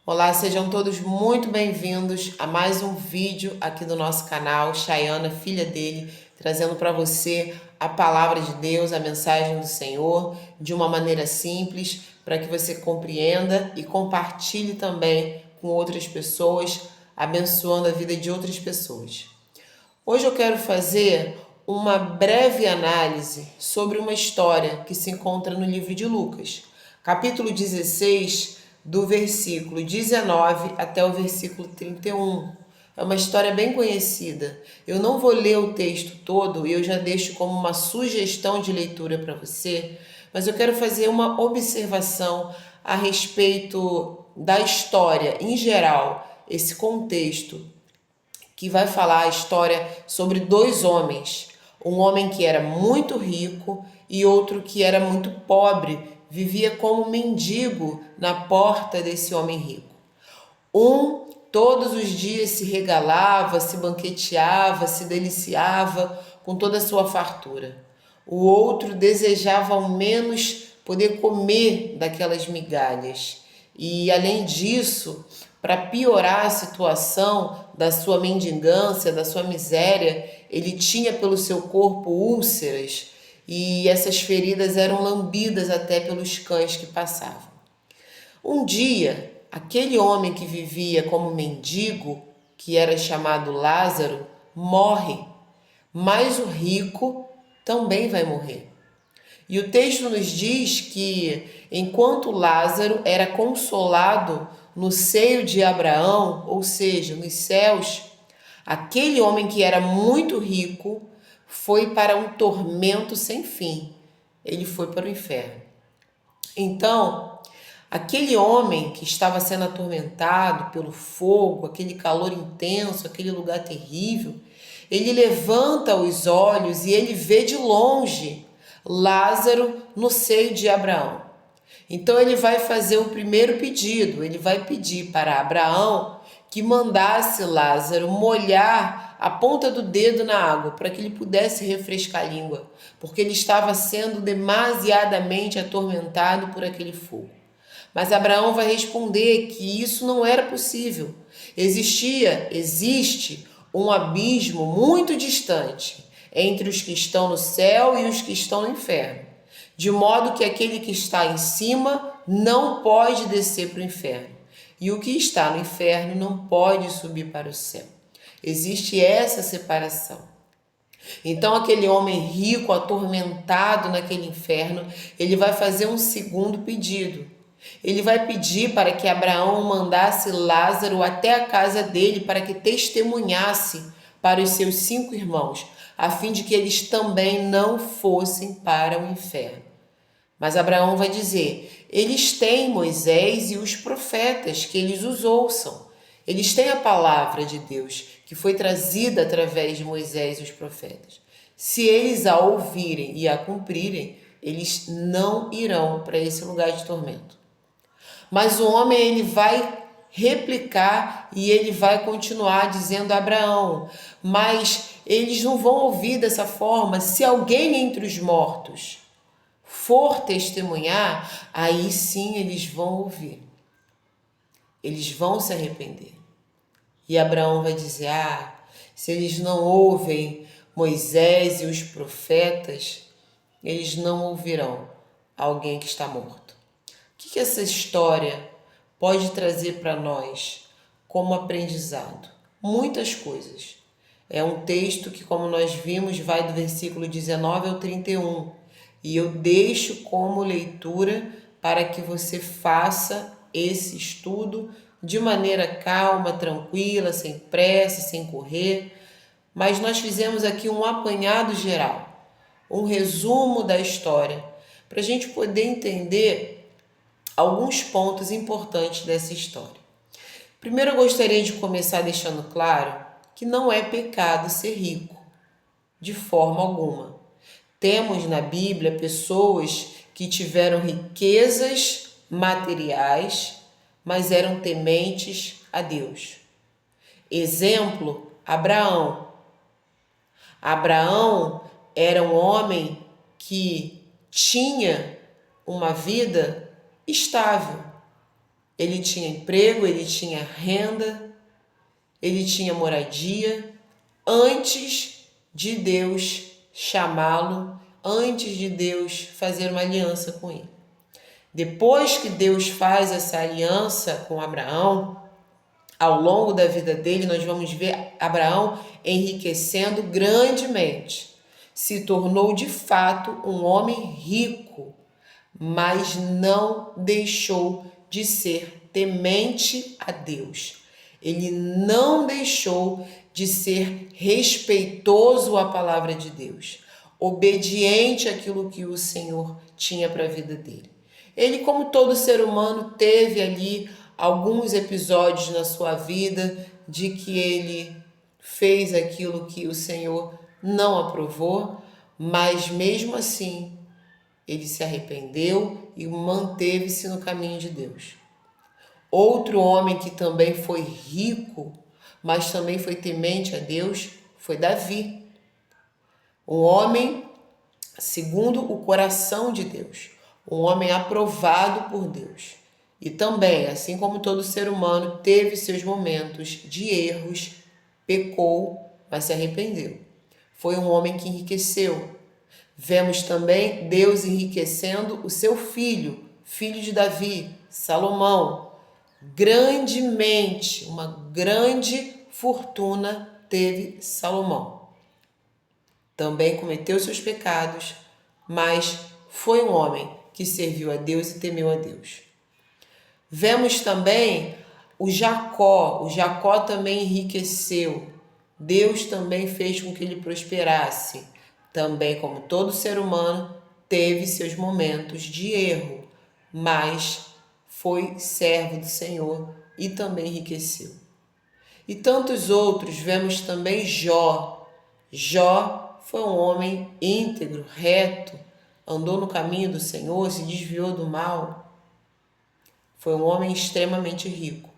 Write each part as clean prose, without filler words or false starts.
Olá, sejam todos muito bem-vindos a mais um vídeo aqui do nosso canal. Chayana, filha dele, trazendo para você a palavra de Deus, a mensagem do Senhor, de uma maneira simples, para que você compreenda e compartilhe também com outras pessoas, abençoando a vida de outras pessoas. Hoje eu quero fazer uma breve análise sobre uma história que se encontra no livro de Lucas, capítulo 16, do versículo 19 até o versículo 31. É uma história bem conhecida. Eu não vou ler o texto todo e eu já deixo como uma sugestão de leitura para você, mas eu quero fazer uma observação a respeito da história em geral, esse contexto que vai falar a história sobre dois homens. Um homem que era muito rico e outro que era muito pobre, vivia como mendigo na porta desse homem rico. Um todos os dias se regalava, se banqueteava, se deliciava com toda a sua fartura. O outro desejava ao menos poder comer daquelas migalhas. E além disso, para piorar a situação da sua mendigância, da sua miséria, ele tinha pelo seu corpo úlceras e essas feridas eram lambidas até pelos cães que passavam. Um dia, aquele homem que vivia como mendigo, que era chamado Lázaro, morre, mas o rico também vai morrer. E o texto nos diz que, enquanto Lázaro era consolado no seio de Abraão, ou seja, nos céus, aquele homem que era muito rico foi para um tormento sem fim. Ele foi para o inferno. Então, aquele homem que estava sendo atormentado pelo fogo, aquele calor intenso, aquele lugar terrível, ele levanta os olhos e ele vê de longe Lázaro no seio de Abraão. Então ele vai fazer o primeiro pedido, ele vai pedir para Abraão que mandasse Lázaro molhar a ponta do dedo na água para que ele pudesse refrescar a língua, porque ele estava sendo demasiadamente atormentado por aquele fogo. Mas Abraão vai responder que isso não era possível. Existe um abismo muito distante entre os que estão no céu e os que estão no inferno, de modo que aquele que está em cima não pode descer para o inferno, e o que está no inferno não pode subir para o céu. Existe essa separação. Então aquele homem rico, atormentado naquele inferno, ele vai fazer um segundo pedido. Ele vai pedir para que Abraão mandasse Lázaro até a casa dele para que testemunhasse para os seus 5 irmãos, a fim de que eles também não fossem para o inferno. Mas Abraão vai dizer: eles têm Moisés e os profetas, que eles os ouçam. Eles têm a palavra de Deus, que foi trazida através de Moisés e os profetas. Se eles a ouvirem e a cumprirem, eles não irão para esse lugar de tormento. Mas o homem, ele vai replicar e ele vai continuar dizendo a Abraão: mas eles não vão ouvir dessa forma. Se alguém entre os mortos for testemunhar, aí sim eles vão ouvir. Eles vão se arrepender. E Abraão vai dizer: se eles não ouvem Moisés e os profetas, eles não ouvirão alguém que está morto. O que essa história pode trazer para nós como aprendizado? Muitas coisas. É um texto que, como nós vimos, vai do versículo 19 ao 31. E eu deixo como leitura para que você faça esse estudo de maneira calma, tranquila, sem pressa, sem correr. Mas nós fizemos aqui um apanhado geral, um resumo da história, para a gente poder entender alguns pontos importantes dessa história. Primeiro, eu gostaria de começar deixando claro que não é pecado ser rico, de forma alguma. Temos na Bíblia pessoas que tiveram riquezas materiais, mas eram tementes a Deus. Exemplo, Abraão. Abraão era um homem que tinha uma vida estável. ele tinha emprego, ele tinha renda, ele tinha moradia, antes de Deus chamá-lo, antes de Deus fazer uma aliança com ele. Depois que Deus faz essa aliança com Abraão, ao longo da vida dele, nós vamos ver Abraão enriquecendo grandemente. Se tornou de fato um homem rico, mas não deixou de ser temente a Deus. Ele não deixou de ser respeitoso à palavra de Deus, obediente àquilo que o Senhor tinha para a vida dele. Ele, como todo ser humano, teve ali alguns episódios na sua vida de que ele fez aquilo que o Senhor não aprovou, mas mesmo assim ele se arrependeu e manteve-se no caminho de Deus. Outro homem que também foi rico, mas também foi temente a Deus, foi Davi. Um homem segundo o coração de Deus, um homem aprovado por Deus. E também, assim como todo ser humano, teve seus momentos de erros, pecou, mas se arrependeu. Foi um homem que enriqueceu. Vemos também Deus enriquecendo o seu filho, filho de Davi, Salomão. Grandemente, uma grande fortuna teve Salomão. Também cometeu seus pecados, mas foi um homem que serviu a Deus e temeu a Deus. Vemos também o Jacó também enriqueceu. Deus também fez com que ele prosperasse. Também, como todo ser humano, teve seus momentos de erro, mas foi servo do Senhor e também enriqueceu. E tantos outros, vemos também Jó. Jó foi um homem íntegro, reto, andou no caminho do Senhor, se desviou do mal. Foi um homem extremamente rico.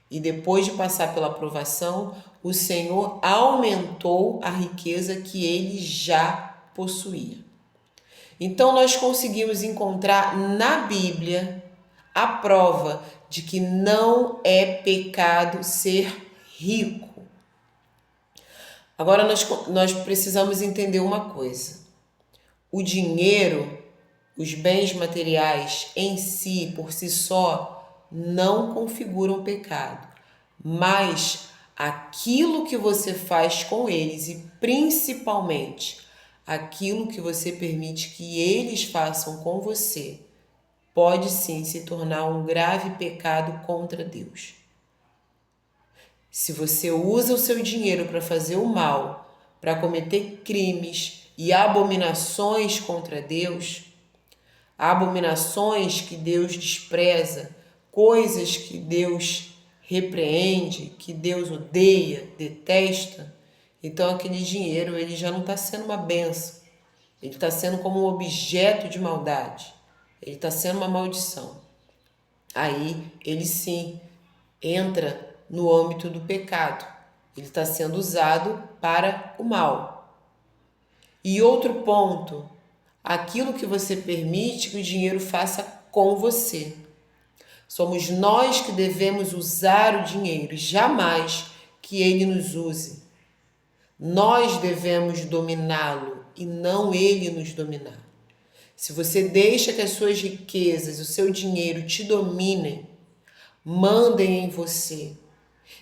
E depois de passar pela provação, o Senhor aumentou a riqueza que ele já possuía. Então nós conseguimos encontrar na Bíblia a prova de que não é pecado ser rico. Agora nós precisamos entender uma coisa. O dinheiro, os bens materiais em si, por si só, não configuram pecado, mas aquilo que você faz com eles e principalmente aquilo que você permite que eles façam com você pode sim se tornar um grave pecado contra Deus. Se você usa o seu dinheiro para fazer o mal, para cometer crimes e abominações contra Deus, abominações que Deus despreza, coisas que Deus repreende, que Deus odeia, detesta, então aquele dinheiro ele já não está sendo uma bênção, ele está sendo como um objeto de maldade, ele está sendo uma maldição. Aí ele sim entra no âmbito do pecado, ele está sendo usado para o mal. E outro ponto, aquilo que você permite que o dinheiro faça com você. Somos nós que devemos usar o dinheiro, jamais que ele nos use. Nós devemos dominá-lo e não ele nos dominar. Se você deixa que as suas riquezas, o seu dinheiro te dominem, mandem em você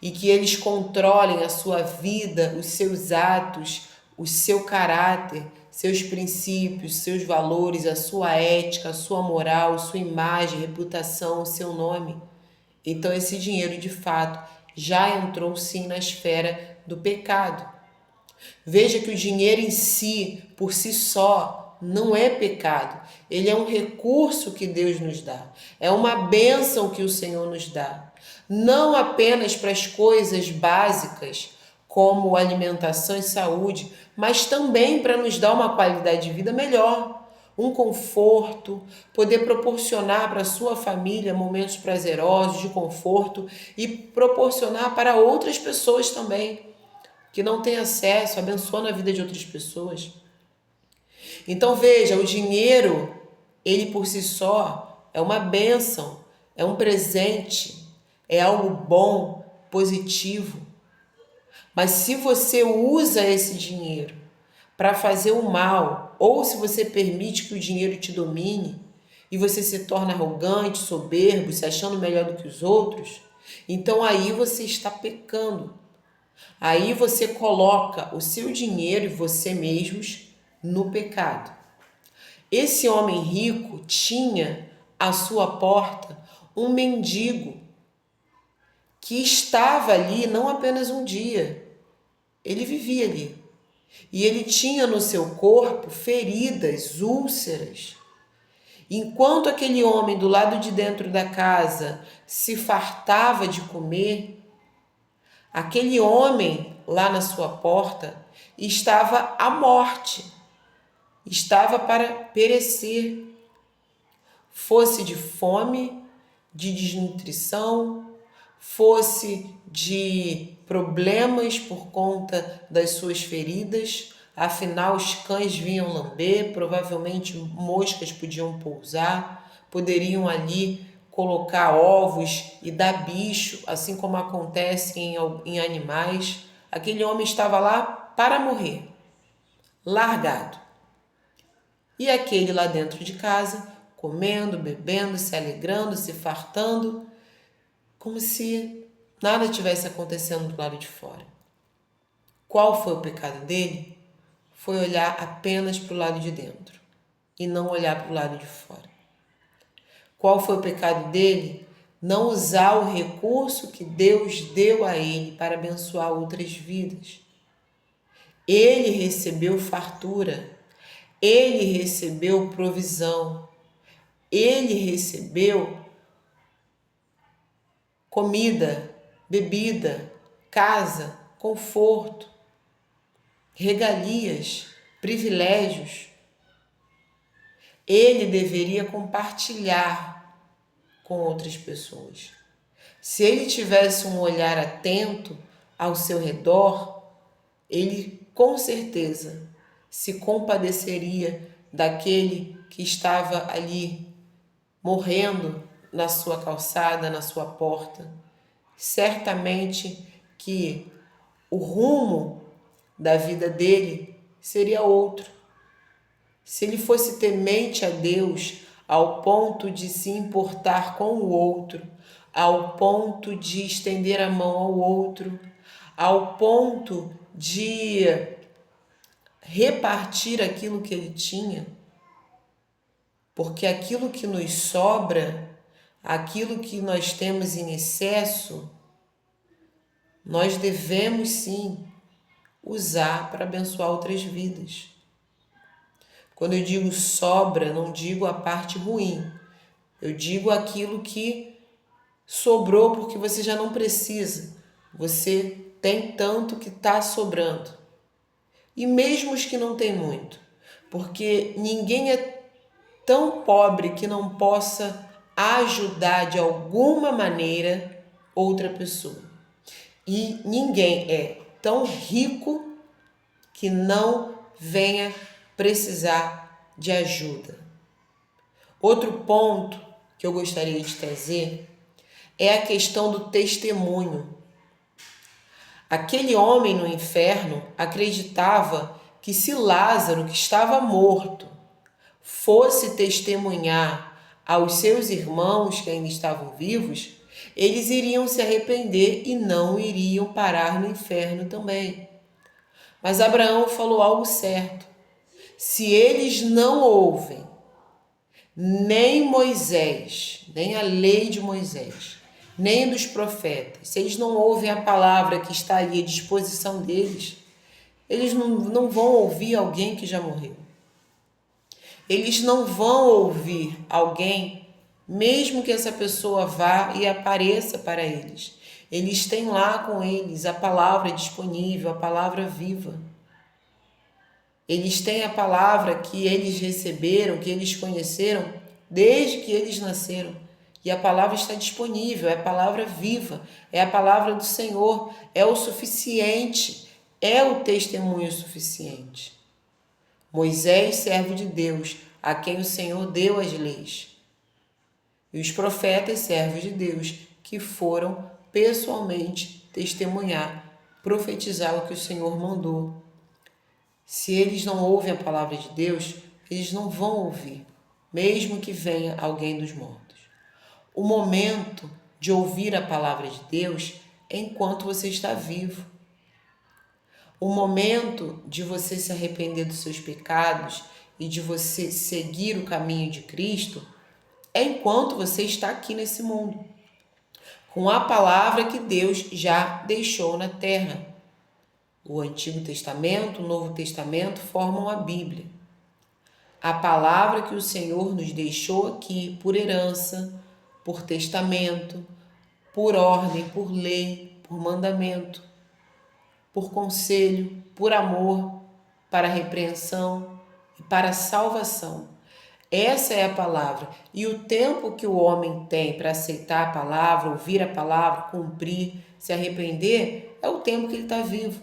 e que eles controlem a sua vida, os seus atos, o seu caráter, seus princípios, seus valores, a sua ética, a sua moral, sua imagem, reputação, o seu nome. Então esse dinheiro de fato já entrou sim na esfera do pecado. Veja que o dinheiro em si, por si só, não é pecado. Ele é um recurso que Deus nos dá. É uma bênção que o Senhor nos dá. Não apenas para as coisas básicas, como alimentação e saúde, mas também para nos dar uma qualidade de vida melhor, um conforto, poder proporcionar para a sua família momentos prazerosos, de conforto e proporcionar para outras pessoas também, que não têm acesso, abençoando a vida de outras pessoas. Então veja, o dinheiro, ele por si só é uma bênção, é um presente, é algo bom, positivo. Mas se você usa esse dinheiro para fazer o mal, ou se você permite que o dinheiro te domine e você se torna arrogante, soberbo, se achando melhor do que os outros, então aí você está pecando. Aí você coloca o seu dinheiro e você mesmos no pecado. Esse homem rico tinha à sua porta um mendigo que estava ali não apenas um dia, ele vivia ali. E ele tinha no seu corpo feridas, úlceras. Enquanto aquele homem do lado de dentro da casa se fartava de comer, aquele homem lá na sua porta estava à morte, estava para perecer, fosse de fome, de desnutrição, fosse de problemas por conta das suas feridas. Afinal, os cães vinham lamber, provavelmente moscas podiam pousar, poderiam ali colocar ovos e dar bicho, assim como acontece em animais. Aquele homem estava lá para morrer, largado. E aquele lá dentro de casa, comendo, bebendo, se alegrando, se fartando, como se nada tivesse acontecendo do lado de fora. Qual foi o pecado dele? Foi olhar apenas para o lado de dentro e não olhar para o lado de fora. Qual foi o pecado dele? Não usar o recurso que Deus deu a ele para abençoar outras vidas. Ele recebeu fartura, ele recebeu provisão, ele recebeu comida, bebida, casa, conforto, regalias, privilégios. Ele deveria compartilhar com outras pessoas. Se ele tivesse um olhar atento ao seu redor, ele com certeza se compadeceria daquele que estava ali morrendo na sua calçada, na sua porta. Certamente que o rumo da vida dele seria outro. Se ele fosse temente a Deus ao ponto de se importar com o outro, ao ponto de estender a mão ao outro, ao ponto de repartir aquilo que ele tinha, porque aquilo que nos sobra, aquilo que nós temos em excesso, nós devemos sim usar para abençoar outras vidas. Quando eu digo sobra, não digo a parte ruim. Eu digo aquilo que sobrou porque você já não precisa. Você tem tanto que está sobrando. E mesmo os que não têm muito. Porque ninguém é tão pobre que não possa ajudar de alguma maneira outra pessoa. E ninguém é tão rico que não venha precisar de ajuda. Outro ponto que eu gostaria de trazer é a questão do testemunho. Aquele homem no inferno acreditava que se Lázaro, que estava morto, fosse testemunhar aos seus irmãos que ainda estavam vivos, eles iriam se arrepender e não iriam parar no inferno também. Mas Abraão falou algo certo. Se eles não ouvem nem Moisés, nem a lei de Moisés, nem dos profetas, se eles não ouvem a palavra que está ali à disposição deles, eles não vão ouvir alguém que já morreu. Eles não vão ouvir alguém, mesmo que essa pessoa vá e apareça para eles. Eles têm lá com eles a palavra disponível, a palavra viva. Eles têm a palavra que eles receberam, que eles conheceram desde que eles nasceram. E a palavra está disponível, é a palavra viva, é a palavra do Senhor, é o suficiente, é o testemunho suficiente. Moisés, servo de Deus, a quem o Senhor deu as leis. e os profetas, servos de Deus, que foram pessoalmente testemunhar, profetizar o que o Senhor mandou. Se eles não ouvem a palavra de Deus, eles não vão ouvir, mesmo que venha alguém dos mortos. O momento de ouvir a palavra de Deus é enquanto você está vivo. O momento de você se arrepender dos seus pecados e de você seguir o caminho de Cristo é enquanto você está aqui nesse mundo, com a palavra que Deus já deixou na terra. O Antigo Testamento, o Novo Testamento formam a Bíblia. A palavra que o Senhor nos deixou aqui por herança, por testamento, por ordem, por lei, por mandamento, por conselho, por amor, para repreensão e para salvação. Essa é a palavra. E o tempo que o homem tem para aceitar a palavra, ouvir a palavra, cumprir, se arrepender, é o tempo que ele está vivo.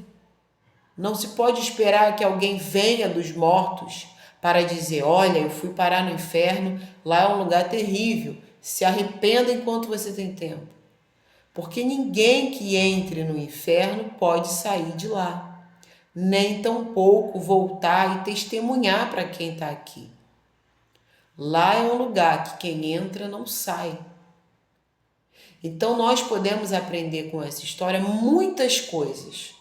Não se pode esperar que alguém venha dos mortos para dizer: olha, eu fui parar no inferno, lá é um lugar terrível, se arrependa enquanto você tem tempo. Porque ninguém que entre no inferno pode sair de lá, nem tampouco voltar e testemunhar para quem está aqui. Lá é um lugar que quem entra não sai. Então nós podemos aprender com essa história muitas coisas.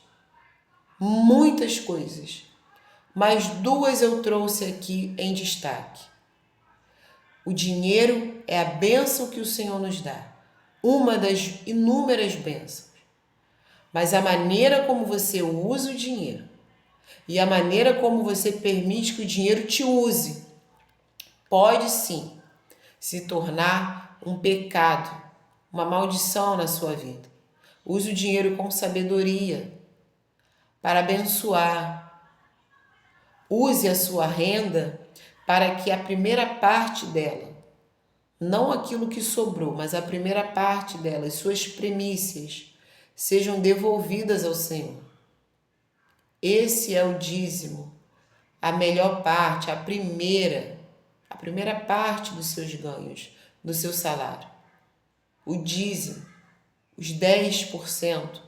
Mas duas eu trouxe aqui em destaque. O dinheiro é a bênção que o Senhor nos dá, uma das inúmeras bênçãos. Mas a maneira como você usa o dinheiro e a maneira como você permite que o dinheiro te use pode sim se tornar um pecado, uma maldição na sua vida. Use o dinheiro com sabedoria para abençoar. Use a sua renda para que a primeira parte dela, não aquilo que sobrou, mas a primeira parte dela, as suas primícias, sejam devolvidas ao Senhor. Esse é o dízimo, a melhor parte, a primeira parte dos seus ganhos, do seu salário. O dízimo, os 10%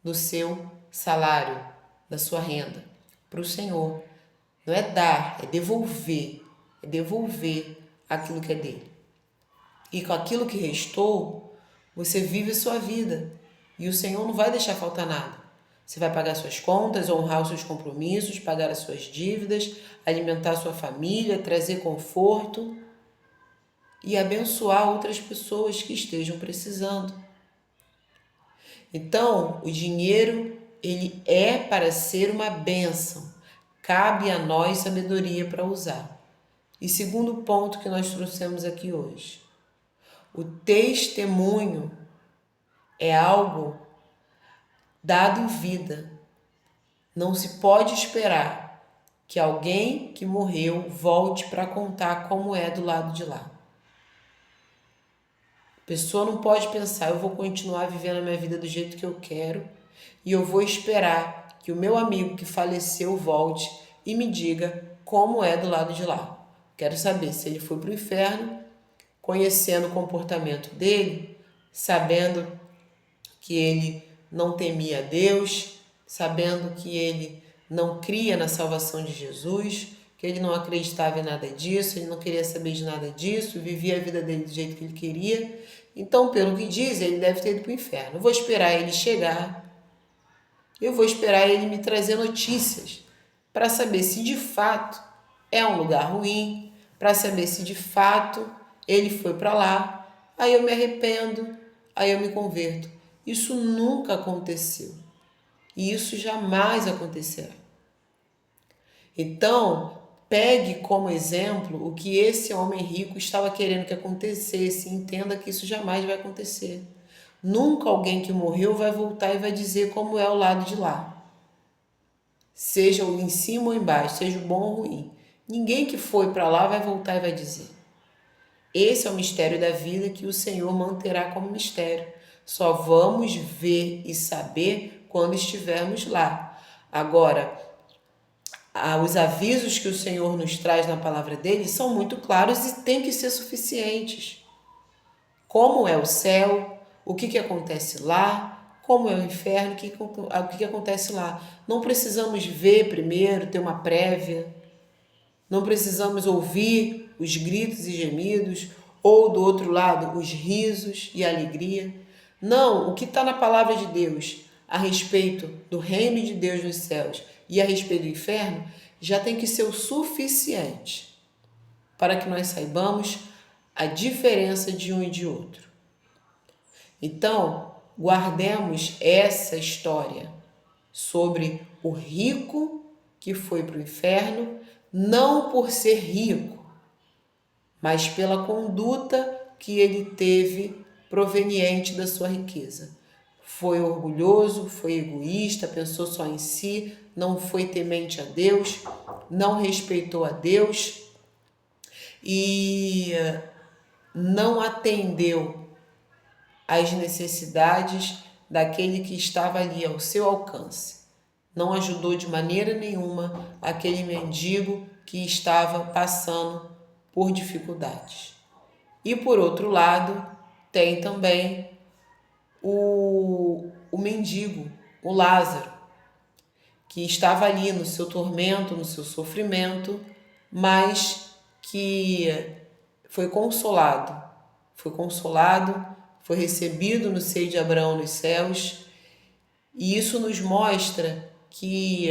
do seu salário, da sua renda, para o Senhor. Não é dar, é devolver aquilo que é dele. E com aquilo que restou, você vive a sua vida. E o Senhor não vai deixar faltar nada. Você vai pagar suas contas, honrar os seus compromissos, pagar as suas dívidas, alimentar a sua família, trazer conforto e abençoar outras pessoas que estejam precisando. Então, o dinheiro, ele é para ser uma bênção. Cabe a nós sabedoria para usar. E segundo ponto que nós trouxemos aqui hoje, o testemunho é algo dado em vida. Não se pode esperar que alguém que morreu volte para contar como é do lado de lá. A pessoa não pode pensar: eu vou continuar vivendo a minha vida do jeito que eu quero e eu vou esperar que o meu amigo que faleceu volte e me diga como é do lado de lá. Quero saber se ele foi para o inferno, conhecendo o comportamento dele, sabendo que ele não temia a Deus, sabendo que ele não cria na salvação de Jesus, que ele não acreditava em nada disso, ele não queria saber de nada disso, vivia a vida dele do jeito que ele queria. Então, pelo que diz, ele deve ter ido para o inferno. Eu vou esperar ele chegar, eu vou esperar ele me trazer notícias para saber se de fato é um lugar ruim, para saber se de fato ele foi para lá. Aí eu me arrependo, aí eu me converto. Isso nunca aconteceu e isso jamais acontecerá. Então, pegue como exemplo o que esse homem rico estava querendo que acontecesse e entenda que isso jamais vai acontecer. Nunca alguém que morreu vai voltar e vai dizer como é o lado de lá. Seja o em cima ou embaixo, seja o bom ou ruim. Ninguém que foi para lá vai voltar e vai dizer. Esse é o mistério da vida que o Senhor manterá como mistério. Só vamos ver e saber quando estivermos lá. Agora, os avisos que o Senhor nos traz na palavra dele são muito claros e têm que ser suficientes. como é o céu, o que acontece lá, como é o inferno, o que acontece lá. Não precisamos ver primeiro, ter uma prévia, não precisamos ouvir os gritos e gemidos, ou do outro lado, os risos e a alegria. Não, o que está na palavra de Deus a respeito do reino de Deus nos céus e a respeito do inferno já tem que ser o suficiente para que nós saibamos a diferença de um e de outro. Então, guardemos essa história sobre o rico que foi para o inferno, não por ser rico, mas pela conduta que ele teve proveniente da sua riqueza. Foi orgulhoso, foi egoísta, pensou só em si, não foi temente a Deus, não respeitou a Deus e não atendeu às necessidades daquele que estava ali ao seu alcance. Não ajudou de maneira nenhuma aquele mendigo que estava passando por dificuldades. E por outro lado, tem também o mendigo, o Lázaro, que estava ali no seu tormento, no seu sofrimento, mas que foi consolado, foi recebido no seio de Abraão nos céus, e isso nos mostra que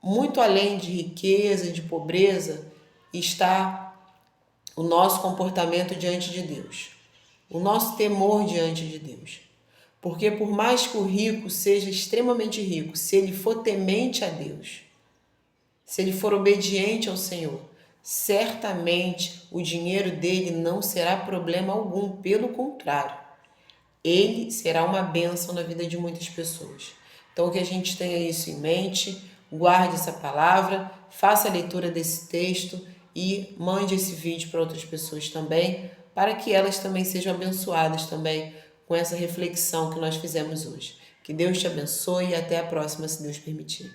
muito além de riqueza, de pobreza, está o nosso comportamento diante de Deus, o nosso temor diante de Deus. Porque por mais que o rico seja extremamente rico, se ele for temente a Deus, se ele for obediente ao Senhor, certamente o dinheiro dele não será problema algum, pelo contrário, ele será uma bênção na vida de muitas pessoas. Então que a gente tenha isso em mente, guarde essa palavra, faça a leitura desse texto e mande esse vídeo para outras pessoas também, para que elas também sejam abençoadas também com essa reflexão que nós fizemos hoje. Que Deus te abençoe e até a próxima, se Deus permitir.